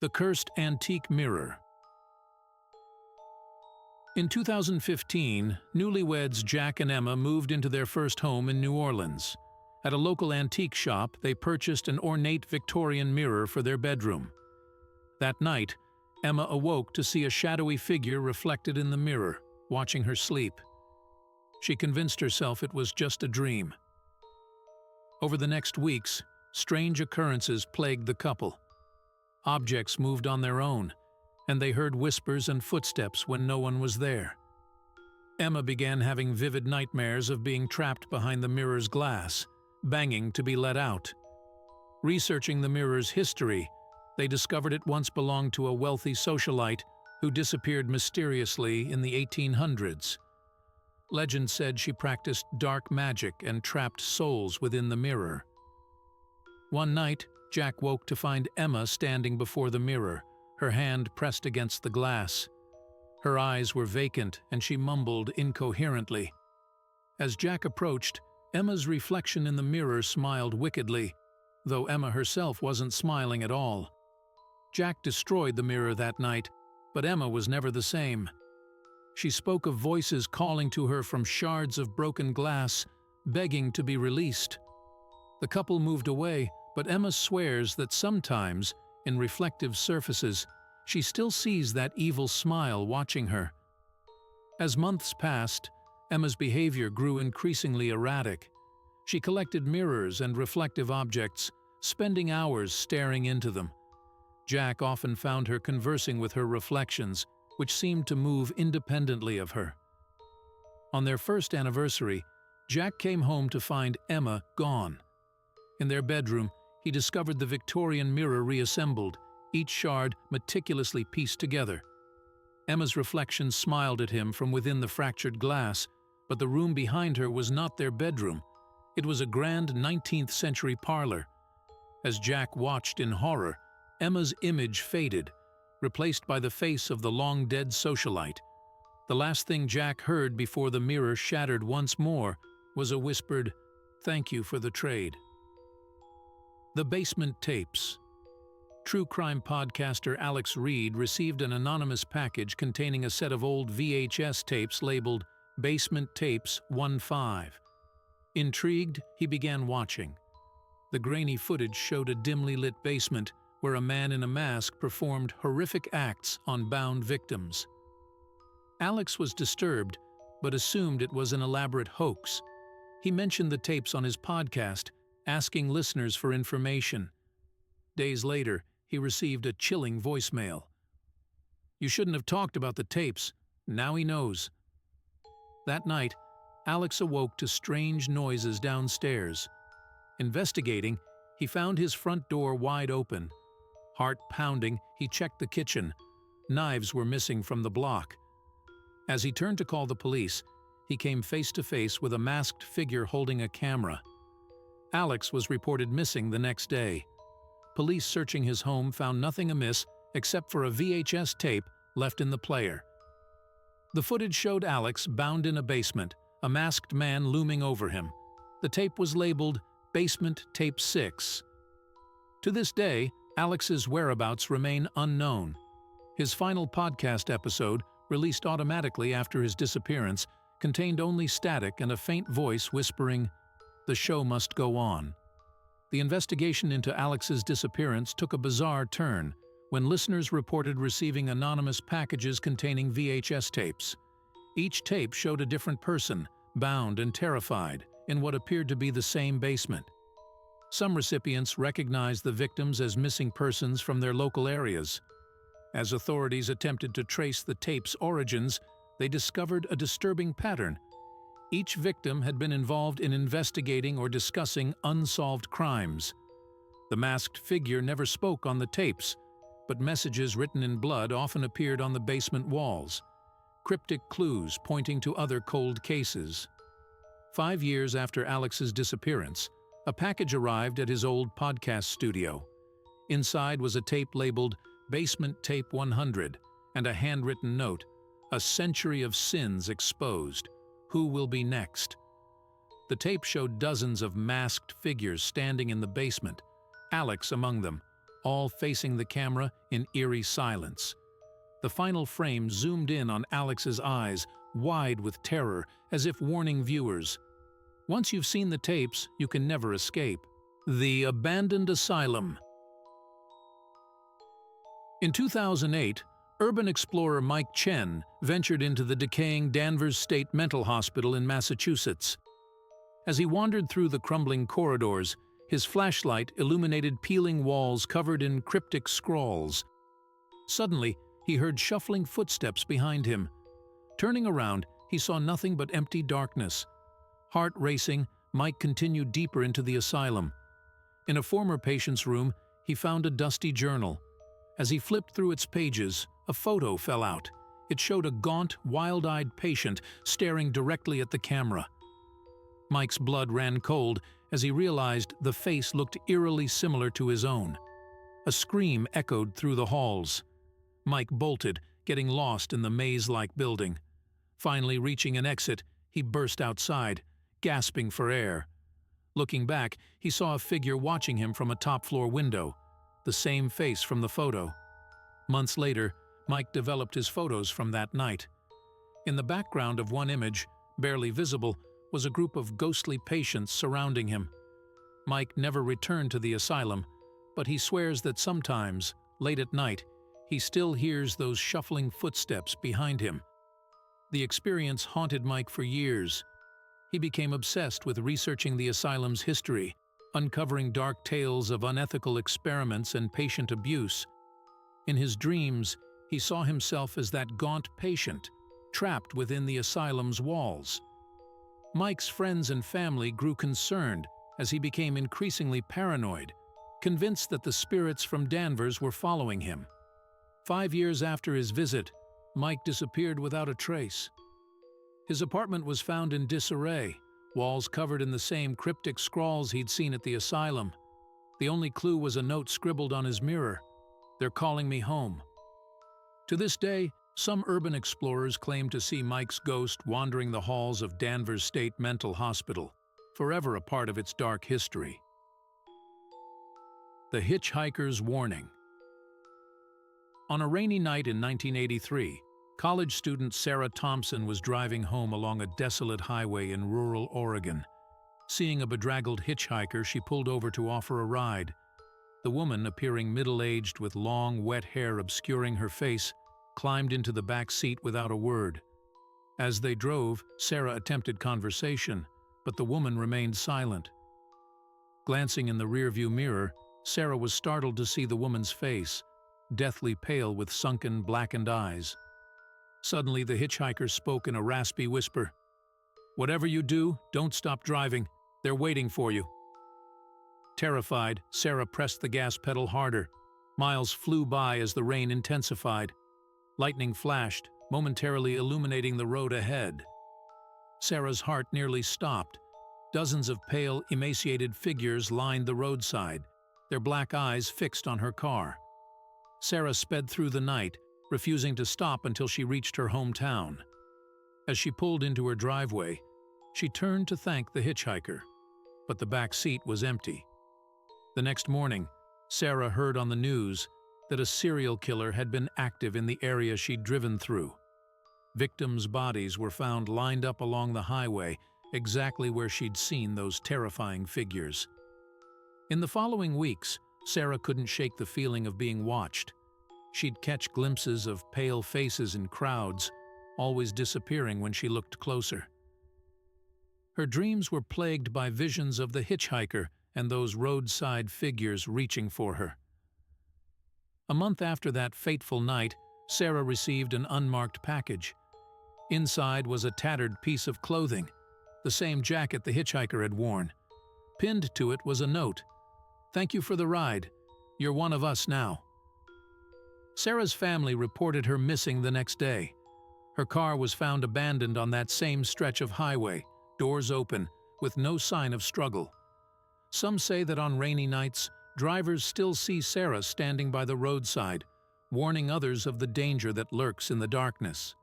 The Cursed Antique Mirror. In 2015, newlyweds Jack and Emma moved into their first home in New Orleans. At a local antique shop, they purchased an ornate Victorian mirror for their bedroom. That night, Emma awoke to see a shadowy figure reflected in the mirror, watching her sleep. She convinced herself it was just a dream. Over the next weeks, strange occurrences plagued the couple. Objects moved on their own, and they heard whispers and footsteps when no one was there. Emma began having vivid nightmares of being trapped behind the mirror's glass, banging to be let out. Researching the mirror's history, they discovered it once belonged to a wealthy socialite who disappeared mysteriously in the 1800s. Legend said she practiced dark magic and trapped souls within the mirror. One night, Jack woke to find Emma standing before the mirror, her hand pressed against the glass. Her eyes were vacant and she mumbled incoherently. As Jack approached, Emma's reflection in the mirror smiled wickedly, though Emma herself wasn't smiling at all. Jack destroyed the mirror that night, but Emma was never the same. She spoke of voices calling to her from shards of broken glass, begging to be released. The couple moved away, but Emma swears that sometimes, in reflective surfaces, she still sees that evil smile watching her. As months passed, Emma's behavior grew increasingly erratic. She collected mirrors and reflective objects, spending hours staring into them. Jack often found her conversing with her reflections, which seemed to move independently of her. On their first anniversary, Jack came home to find Emma gone. In their bedroom, he discovered the Victorian mirror reassembled, each shard meticulously pieced together. Emma's reflection smiled at him from within the fractured glass, but the room behind her was not their bedroom. It was a grand 19th century parlor. As Jack watched in horror, Emma's image faded, replaced by the face of the long-dead socialite. The last thing Jack heard before the mirror shattered once more was a whispered, "Thank you for the trade." The Basement Tapes. True crime podcaster Alex Reed received an anonymous package containing a set of old VHS tapes labeled Basement Tapes 1-5. Intrigued, he began watching. The grainy footage showed a dimly lit basement where a man in a mask performed horrific acts on bound victims. Alex was disturbed, but assumed it was an elaborate hoax. He mentioned the tapes on his podcast, asking listeners for information. Days later, he received a chilling voicemail. "You shouldn't have talked about the tapes. Now he knows." That night, Alex awoke to strange noises downstairs. Investigating, he found his front door wide open. Heart pounding, he checked the kitchen. Knives were missing from the block. As he turned to call the police, he came face to face with a masked figure holding a camera. Alex was reported missing the next day. Police searching his home found nothing amiss except for a VHS tape left in the player. The footage showed Alex bound in a basement, a masked man looming over him. The tape was labeled Basement Tape 6. To this day, Alex's whereabouts remain unknown. His final podcast episode, released automatically after his disappearance, contained only static and a faint voice whispering, "The show must go on." The investigation into Alex's disappearance took a bizarre turn when listeners reported receiving anonymous packages containing VHS tapes. Each tape showed a different person, bound and terrified, in what appeared to be the same basement. Some recipients recognized the victims as missing persons from their local areas. As authorities attempted to trace the tape's origins, they discovered a disturbing pattern. Each victim had been involved in investigating or discussing unsolved crimes. The masked figure never spoke on the tapes, but messages written in blood often appeared on the basement walls, cryptic clues pointing to other cold cases. 5 years after Alex's disappearance, a package arrived at his old podcast studio. Inside was a tape labeled Basement Tape 100 and a handwritten note, "A century of sins exposed. Who will be next?" The tape showed dozens of masked figures standing in the basement, Alex among them, all facing the camera in eerie silence. The final frame zoomed in on Alex's eyes, wide with terror, as if warning viewers. Once you've seen the tapes, you can never escape. The Abandoned Asylum. In 2008, urban explorer Mike Chen ventured into the decaying Danvers State Mental Hospital in Massachusetts. As he wandered through the crumbling corridors, his flashlight illuminated peeling walls covered in cryptic scrawls. Suddenly, he heard shuffling footsteps behind him. Turning around, he saw nothing but empty darkness. Heart racing, Mike continued deeper into the asylum. In a former patient's room, he found a dusty journal. As he flipped through its pages, a photo fell out. It showed a gaunt, wild-eyed patient staring directly at the camera. Mike's blood ran cold as he realized the face looked eerily similar to his own. A scream echoed through the halls. Mike bolted, getting lost in the maze-like building. Finally reaching an exit, he burst outside, gasping for air. Looking back, he saw a figure watching him from a top-floor window, the same face from the photo. Months later, Mike developed his photos from that night. In the background of one image, barely visible, was a group of ghostly patients surrounding him. Mike never returned to the asylum, but he swears that sometimes, late at night, he still hears those shuffling footsteps behind him. The experience haunted Mike for years. He became obsessed with researching the asylum's history, uncovering dark tales of unethical experiments and patient abuse. In his dreams, he saw himself as that gaunt patient, trapped within the asylum's walls. Mike's friends and family grew concerned as he became increasingly paranoid, convinced that the spirits from Danvers were following him. 5 years after his visit, Mike disappeared without a trace. His apartment was found in disarray, walls covered in the same cryptic scrawls he'd seen at the asylum. The only clue was a note scribbled on his mirror: "They're calling me home." To this day, some urban explorers claim to see Mike's ghost wandering the halls of Danvers State Mental Hospital, forever a part of its dark history. The Hitchhiker's Warning. On a rainy night in 1983, college student Sarah Thompson was driving home along a desolate highway in rural Oregon. Seeing a bedraggled hitchhiker, she pulled over to offer a ride. The woman, appearing middle-aged with long, wet hair obscuring her face, climbed into the back seat without a word. As they drove, Sarah attempted conversation, but the woman remained silent. Glancing in the rearview mirror, Sarah was startled to see the woman's face, deathly pale with sunken, blackened eyes. Suddenly, the hitchhiker spoke in a raspy whisper. "Whatever you do, don't stop driving. They're waiting for you." Terrified, Sarah pressed the gas pedal harder. Miles flew by as the rain intensified. Lightning flashed, momentarily illuminating the road ahead. Sarah's heart nearly stopped. Dozens of pale, emaciated figures lined the roadside, their black eyes fixed on her car. Sarah sped through the night, refusing to stop until she reached her hometown. As she pulled into her driveway, she turned to thank the hitchhiker, but the back seat was empty. The next morning, Sarah heard on the news that a serial killer had been active in the area she'd driven through. Victims' bodies were found lined up along the highway, exactly where she'd seen those terrifying figures. In the following weeks, Sarah couldn't shake the feeling of being watched. She'd catch glimpses of pale faces in crowds, always disappearing when she looked closer. Her dreams were plagued by visions of the hitchhiker and those roadside figures reaching for her. A month after that fateful night, Sarah received an unmarked package. Inside was a tattered piece of clothing, the same jacket the hitchhiker had worn. Pinned to it was a note: "Thank you for the ride. You're one of us now." Sarah's family reported her missing the next day. Her car was found abandoned on that same stretch of highway, doors open, with no sign of struggle. Some say that on rainy nights, drivers still see Sarah standing by the roadside, warning others of the danger that lurks in the darkness.